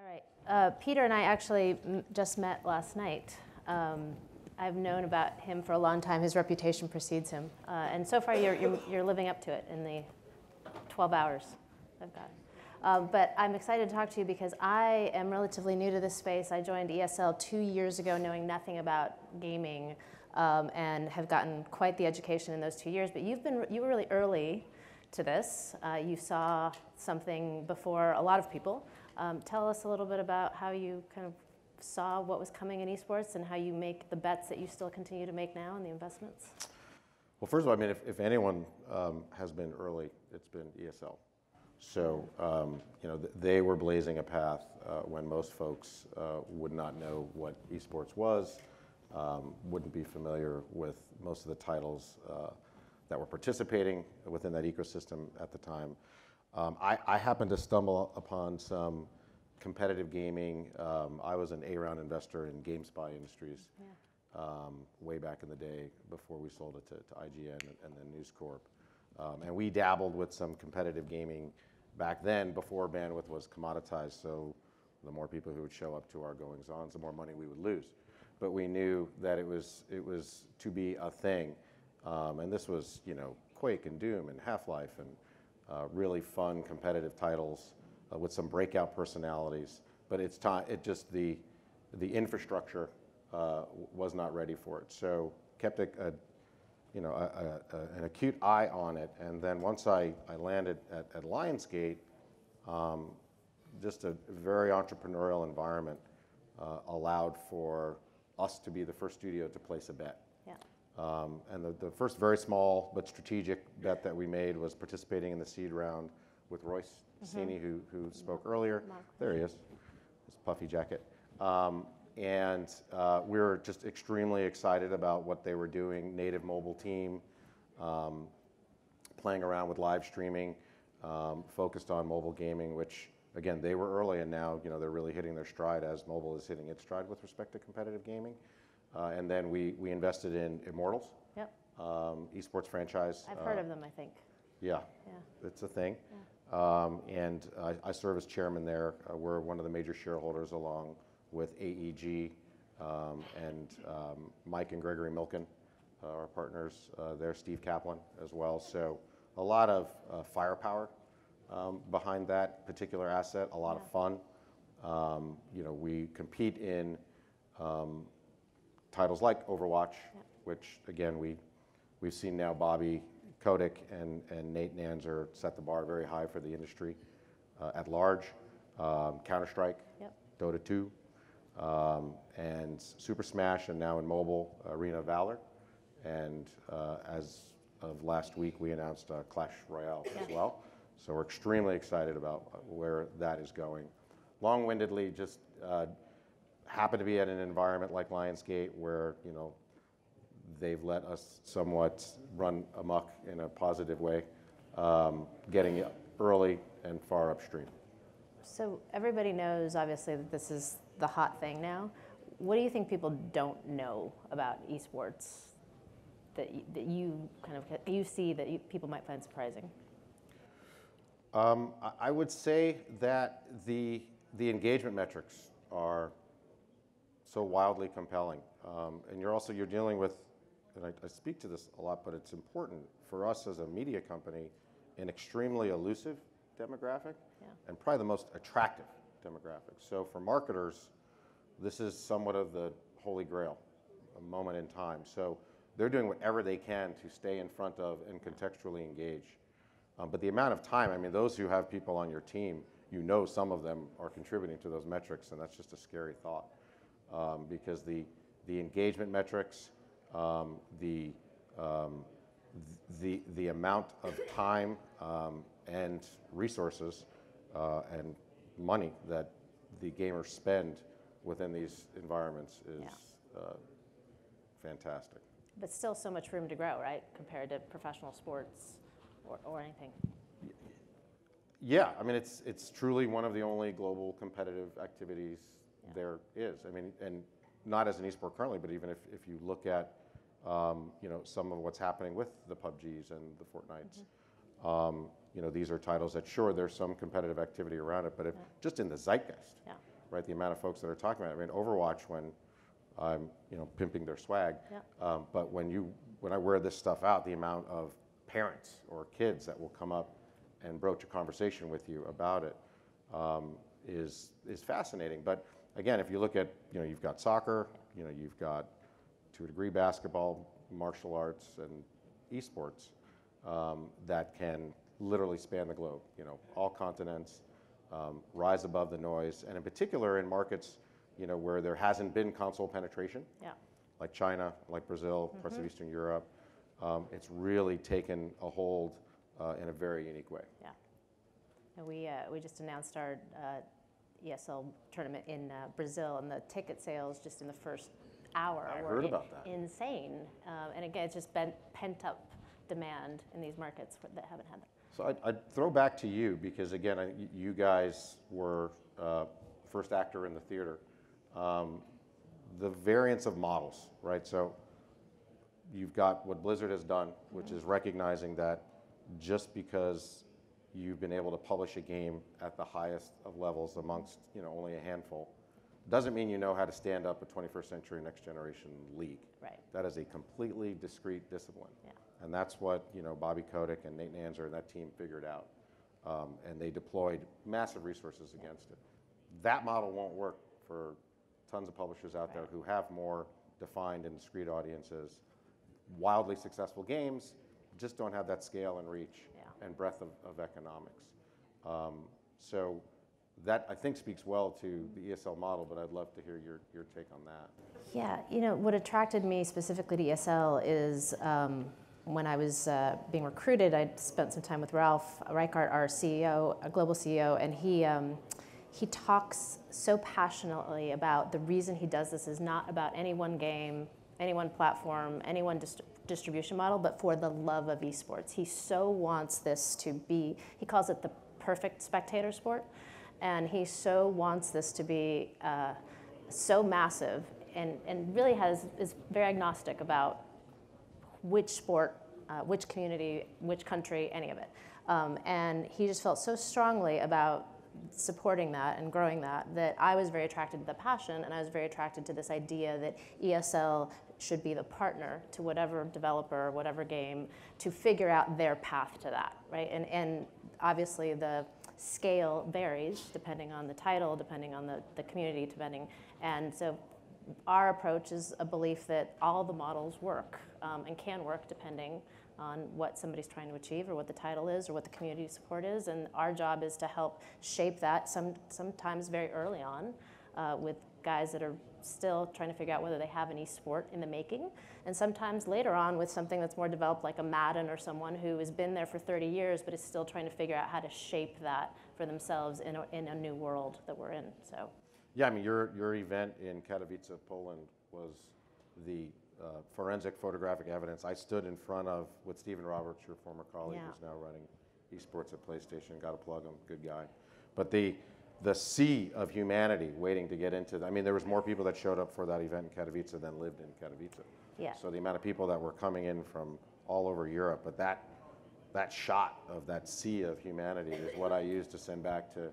All right. Peter and I actually just met last night. I've known about him for a long time. His reputation precedes him. And so far, you're living up to it in the 12 hours I've got. But I'm excited to talk to you because I am relatively new to this space. I joined ESL 2 years ago knowing nothing about gaming and have gotten quite the education in those 2 years. But you were really early to this. You saw something before a lot of people. Tell us a little bit about how you kind of saw what was coming in esports and how you make the bets that you still continue to make now and the investments. Well, first of all, I mean, if anyone has been early, it's been ESL. So, they were blazing a path when most folks would not know what esports was, wouldn't be familiar with most of the titles that were participating within that ecosystem at the time. I happened to stumble upon some competitive gaming. I was an A-round investor in GamesBeat Industries way back in the day before we sold it to IGN and then News Corp. And we dabbled with some competitive gaming back then before bandwidth was commoditized, so the more people who would show up to our goings-ons, the more money we would lose. But we knew that it was to be a thing. And this was, Quake and Doom and Half-Life and really fun competitive titles with some breakout personalities. But the infrastructure was not ready for it. So kept an acute eye on it. And then once I landed at Lionsgate, just a very entrepreneurial environment allowed for us to be the first studio to place a bet. Yeah. And the first very small but strategic bet that we made was participating in the seed round with Royce Cini, who spoke earlier. There he is, his puffy jacket. And we were just extremely excited about what they were doing. Native mobile team, playing around with live streaming, focused on mobile gaming, which again, they were early and now they're really hitting their stride as mobile is hitting its stride with respect to competitive gaming. And then we invested in Immortals, esports franchise. I've heard of them, I think. Yeah, it's a thing. Yeah. And I serve as chairman there. We're one of the major shareholders along with AEG and Mike and Gregory Milken, our partners there, Steve Kaplan as well. So a lot of firepower behind that particular asset, a lot of fun. We compete in titles like Overwatch, which again, we've seen now Bobby Kotick and Nate Nanzer set the bar very high for the industry at large. Counter-Strike, Dota 2, and Super Smash, and now in mobile, Arena of Valor. And as of last week, we announced Clash Royale as well. So we're extremely excited about where that is going. Long-windedly, just happen to be at an environment like Lionsgate where, they've let us somewhat run amok in a positive way, getting early and far upstream. So everybody knows, obviously, that this is the hot thing now. What do you think people don't know about esports that you see that people might find surprising? I would say that the engagement metrics are so wildly compelling, and you're dealing with, and I speak to this a lot, but it's important for us as a media company, an extremely elusive demographic, and probably the most attractive demographic. So for marketers, this is somewhat of the holy grail, a moment in time. So they're doing whatever they can to stay in front of and contextually engage. But the amount of time, I mean, those who have people on your team, some of them are contributing to those metrics, and that's just a scary thought. Because the engagement metrics, the amount of time and resources and money that the gamers spend within these environments is fantastic. But still so much room to grow, right, compared to professional sports or anything? Yeah, I mean, it's truly one of the only global competitive activities there is. I mean, and not as an esport currently, but even if you look at some of what's happening with the PUBGs and the Fortnites, these are titles that, sure, there's some competitive activity around it, but just in the zeitgeist, right? The amount of folks that are talking about it. I mean, Overwatch, when I'm, pimping their swag, but when I wear this stuff out, the amount of parents or kids that will come up and broach a conversation with you about it is fascinating. But again, if you look at, you've got soccer, you've got, to a degree, basketball, martial arts, and esports that can literally span the globe, all continents, rise above the noise, and in particular in markets, where there hasn't been console penetration, like China, like Brazil, parts of Eastern Europe. It's really taken a hold in a very unique way. Yeah. And we just announced our ESL tournament in Brazil, and the ticket sales just in the first hour were insane. And again, it's just been pent-up demand in these markets that haven't had that. So I'd throw back to you, because again, you guys were first actor in the theater. The variance of models, right? So you've got what Blizzard has done, which is recognizing that just because you've been able to publish a game at the highest of levels amongst only a handful, doesn't mean you know how to stand up a 21st century next generation league. Right. That is a completely discrete discipline. Yeah. And that's what Bobby Kotick and Nate Nanzer and that team figured out. And they deployed massive resources against it. That model won't work for tons of publishers out there who have more defined and discrete audiences. Wildly successful games just don't have that scale and reach and breadth of economics. So that, I think, speaks well to the ESL model, but I'd love to hear your take on that. Yeah, what attracted me specifically to ESL is when I was being recruited, I spent some time with Ralph Reichart, our CEO, our global CEO, and he talks so passionately about the reason he does this is not about any one game, any one platform, any one distribution model, but for the love of esports. He so wants this to be, he calls it the perfect spectator sport, and he so wants this to be so massive and really is very agnostic about which sport, which community, which country, any of it. And he just felt so strongly about supporting that and growing that I was very attracted to the passion, and I was very attracted to this idea that ESL should be the partner to whatever developer, whatever game, to figure out their path to that, right? And obviously the scale varies depending on the title, depending on the community, and so our approach is a belief that all the models work and can work depending on what somebody's trying to achieve or what the title is or what the community support is, and our job is to help shape that sometimes very early on with guys that are still trying to figure out whether they have an esport in the making, and sometimes later on with something that's more developed like a Madden or someone who has been there for 30 years but is still trying to figure out how to shape that for themselves in a new world that we're in. So. Yeah, I mean, your event in Katowice, Poland was the forensic photographic evidence. I stood in front of, with Stephen Roberts, your former colleague, who's now running esports at PlayStation. Got to plug him, good guy. But the sea of humanity waiting to get into, I mean, there was more people that showed up for that event in Katowice than lived in Katowice. Yeah. So the amount of people that were coming in from all over Europe, but that shot of that sea of humanity is what I used to send back to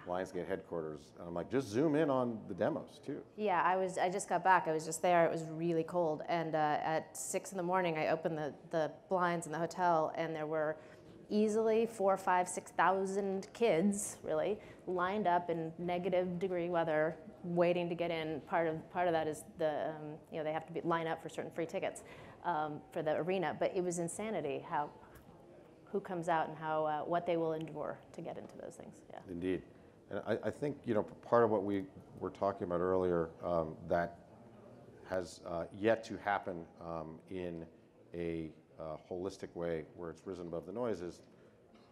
Lionsgate headquarters. And I'm like, just zoom in on the demos too. Yeah, I just got back. I was just there. It was really cold. And at 6 in the morning, I opened the blinds in the hotel, and there were easily 4,000, 5,000, 6,000 kids, really, lined up in negative degree weather, waiting to get in. Part of that is they have to line up for certain free tickets for the arena. But it was insanity who comes out and what they will endure to get into those things. Yeah. Indeed. And I think, part of what we were talking about earlier that has yet to happen in a holistic way where it's risen above the noise is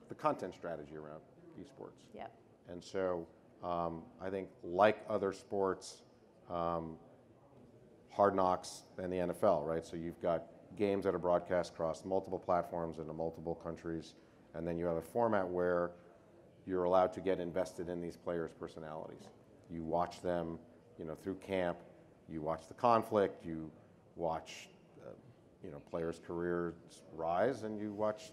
the content strategy around esports. Yep. And so I think like other sports, Hard Knocks and the NFL, right? So you've got games that are broadcast across multiple platforms into multiple countries, and then you have a format where you're allowed to get invested in these players' personalities. You watch them, through camp. You watch the conflict. You watch, players' careers rise, and you watch,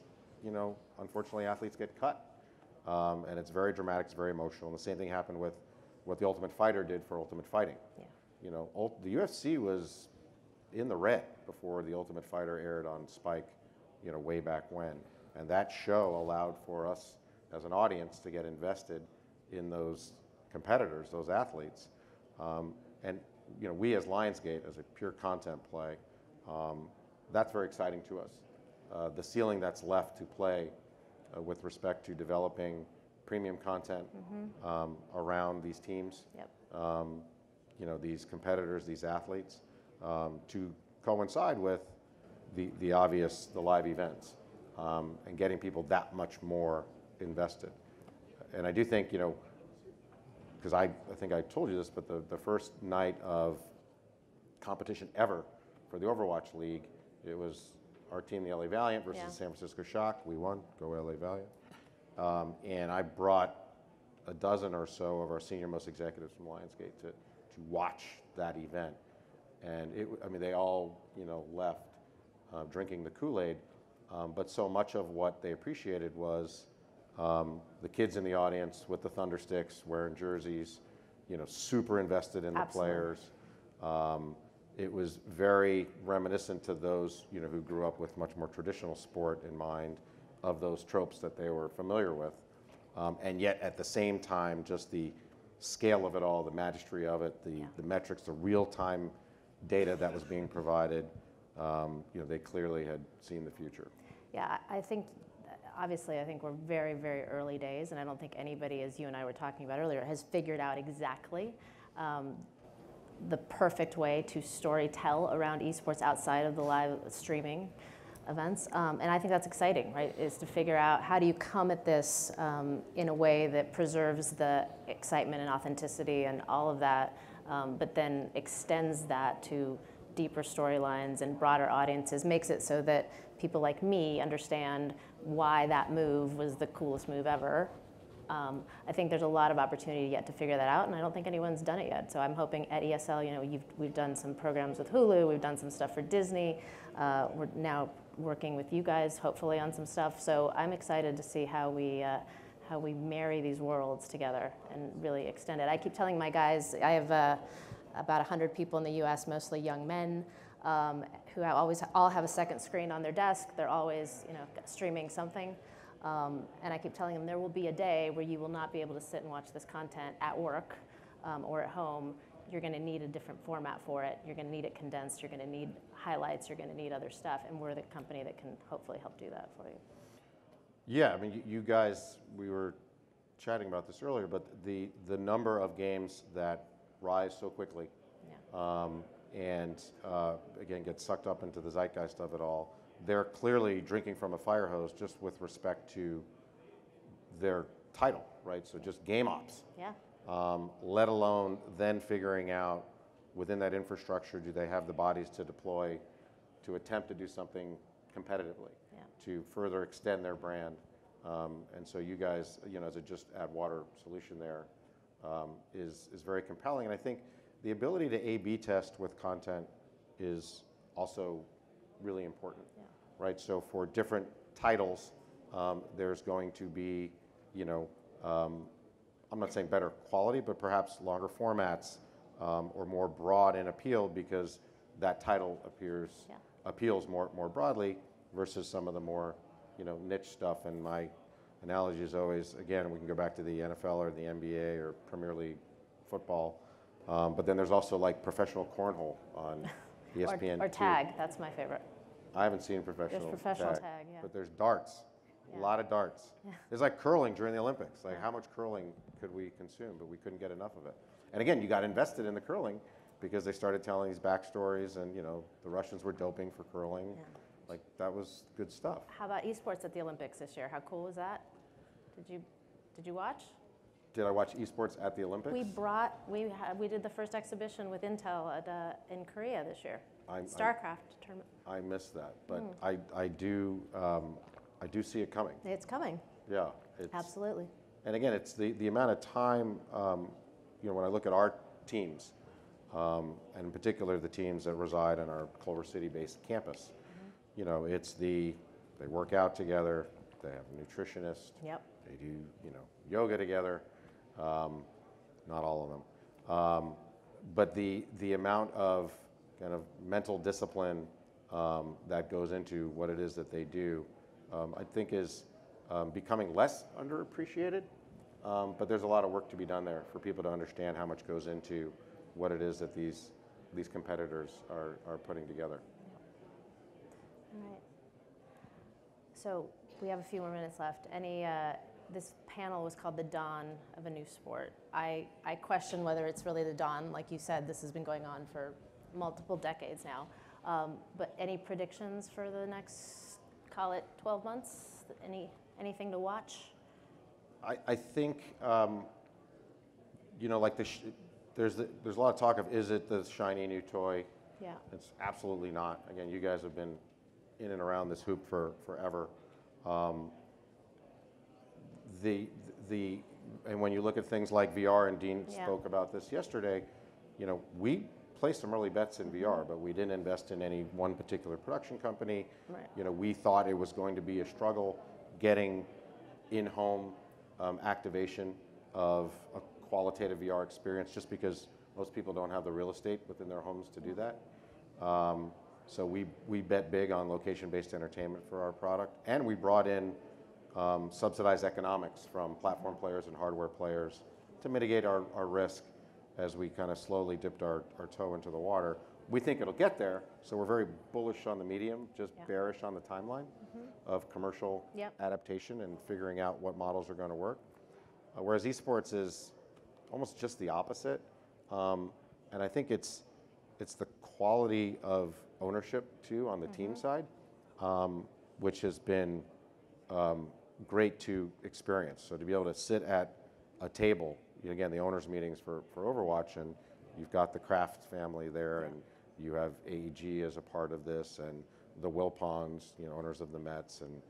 unfortunately, athletes get cut. And it's very dramatic. It's very emotional. And the same thing happened with what the Ultimate Fighter did for Ultimate Fighting. Yeah. You know, the UFC was in the red before the Ultimate Fighter aired on Spike, you know, way back when. And that show allowed for us as an audience to get invested in those competitors, those athletes. And, you know, we as Lionsgate, as a pure content play, that's very exciting to us. The ceiling that's left to play with respect to developing premium content around these teams, Yep. You know, these competitors, these athletes, to coincide with the obvious, the live events, and getting people that much more invested. And I do think, you know, because I think I told you this, but the first night of competition ever for the Overwatch League, it was our team, the LA Valiant, versus the San Francisco Shock. We won, go LA Valiant. And I brought a dozen or so of our senior most executives from Lionsgate to watch that event. And I mean, they all, you know, left drinking the Kool-Aid, but so much of what they appreciated was the kids in the audience with the thunder sticks, wearing jerseys, you know, super invested in the players. It was very reminiscent to those, you know, who grew up with much more traditional sport in mind, of those tropes that they were familiar with. And yet at the same time, just the scale of it all, the mastery of it, the metrics, the real-time data that was being provided, you know, they clearly had seen the future. Yeah, I think, obviously, I think we're very, very early days, and I don't think anybody, as you and I were talking about earlier, has figured out exactly the perfect way to story tell around esports outside of the live streaming events. And I think that's exciting, right, is to figure out how do you come at this in a way that preserves the excitement and authenticity and all of that, but then extends that to deeper storylines and broader audiences, makes it so that people like me understand why that move was the coolest move ever. I think there's a lot of opportunity yet to figure that out, and I don't think anyone's done it yet. So I'm hoping at ESL, you know, we've done some programs with Hulu, we've done some stuff for Disney, we're now working with you guys, hopefully, on some stuff. So I'm excited to see how we marry these worlds together and really extend it. I keep telling my guys, I have about 100 people in the US, mostly young men, who all have a second screen on their desk. They're always, you know, streaming something. And I keep telling them there will be a day where you will not be able to sit and watch this content at work or at home. You're going to need a different format for it. You're going to need it condensed. You're going to need highlights. You're going to need other stuff. And we're the company that can hopefully help do that for you. Yeah, I mean, you guys, we were chatting about this earlier, but the number of games that rise so quickly and again, get sucked up into the zeitgeist of it all, they're clearly drinking from a fire hose just with respect to their title, right? So just game ops. Yeah. Let alone then figuring out within that infrastructure, do they have the bodies to deploy to attempt to do something competitively, to further extend their brand. And so you guys, you know, as a just add water solution there, is very compelling. And I think the ability to A/B test with content is also really important, right? So for different titles, there's going to be, you know, I'm not saying better quality, but perhaps longer formats or more broad in appeal because that title appeals more broadly versus some of the more, you know, niche stuff. And my analogy is always, again, we can go back to the NFL or the NBA or Premier League football, but then there's also like professional cornhole on ESPN. or tag, that's my favorite. I haven't seen professional tag, but there's darts, a lot of darts. It's like curling during the Olympics. Like how much curling could we consume, but we couldn't get enough of it. And again, you got invested in the curling because they started telling these backstories and, you know, the Russians were doping for curling. Like that was good stuff. How about esports at the Olympics this year? How cool was that? Did you watch? Did I watch esports at the Olympics? We did the first exhibition with Intel in Korea this year. StarCraft tournament. I missed that, but I do see it coming. It's coming. Yeah. Absolutely. And again, it's the amount of time, you know, when I look at our teams, and in particular the teams that reside on our Culver City-based campus, you know, they work out together, they have a nutritionist, they do, you know, yoga together, not all of them. But the amount of kind of mental discipline that goes into what it is that they do, I think is becoming less underappreciated. But there's a lot of work to be done there for people to understand how much goes into what it is that these competitors are putting together. All right. So we have a few more minutes left. This panel was called The Dawn of a New Sport. I question whether it's really the dawn. Like you said, this has been going on for multiple decades now. But any predictions for the next, call it 12 months? Anything to watch? I think, like there's a lot of talk of, is it the shiny new toy? Yeah. It's absolutely not. Again, you guys have been in and around this hoop for forever. And when you look at things like VR, and Dean spoke about this yesterday, we placed some early bets in VR, but we didn't invest in any one particular production company. Right. We thought it was going to be a struggle getting in-home activation of a qualitative VR experience, just because most people don't have the real estate within their homes to do that. So we bet big on location-based entertainment for our product, and we brought in subsidized economics from platform players and hardware players to mitigate our risk as we kind of slowly dipped our toe into the water. We think it'll get there, so we're very bullish on the medium, just bearish on the timeline of commercial adaptation and figuring out what models are going to work. Whereas esports is almost just the opposite, and I think it's the quality of ownership too on the team side, which has been great to experience. So to be able to sit at a table, again, the owners' meetings for Overwatch, and you've got the Kraft family there, and you have AEG as a part of this, and the Wilpons, owners of the Mets, and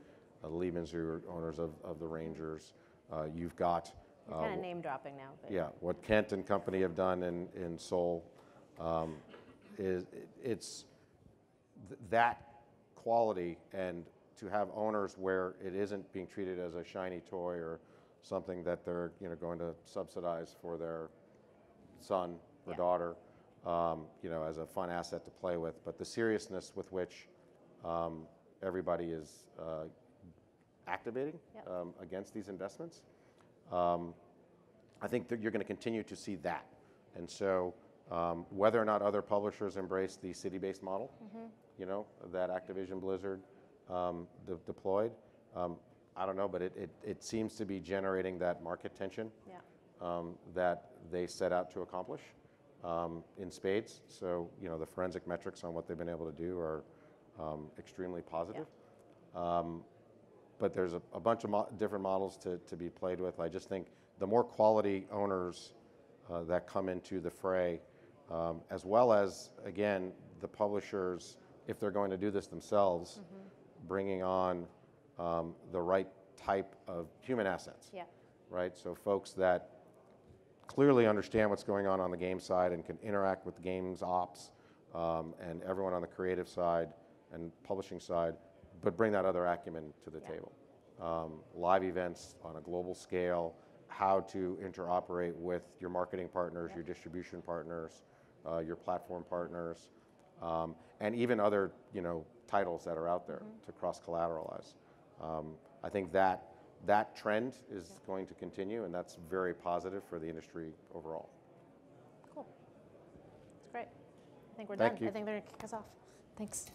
the Levins, who are owners of the Rangers. You've got you're kind of name dropping now. But. Yeah, what Kent and company have done in Seoul it's that quality, and to have owners where it isn't being treated as a shiny toy or something that they're going to subsidize for their son or daughter, as a fun asset to play with, but the seriousness with which everybody is activating against these investments. I think that you're going to continue to see that, and so whether or not other publishers embrace the city-based model, that Activision Blizzard deployed, I don't know, but it seems to be generating that market tension that they set out to accomplish in spades. So the forensic metrics on what they've been able to do are extremely positive. But there's a bunch of different models to be played with. I just think the more quality owners that come into the fray, as well as, again, the publishers, if they're going to do this themselves, bringing on the right type of human assets, right? So folks that clearly understand what's going on the game side and can interact with the games ops and everyone on the creative side and publishing side, but bring that other acumen to the table. Live events on a global scale, how to interoperate with your marketing partners, your distribution partners, your platform partners, and even other titles that are out there to cross-collateralize. I think that trend is going to continue, and that's very positive for the industry overall. Cool. That's great. I think we're Thank done. you. I think they're going to kick us off. Thanks.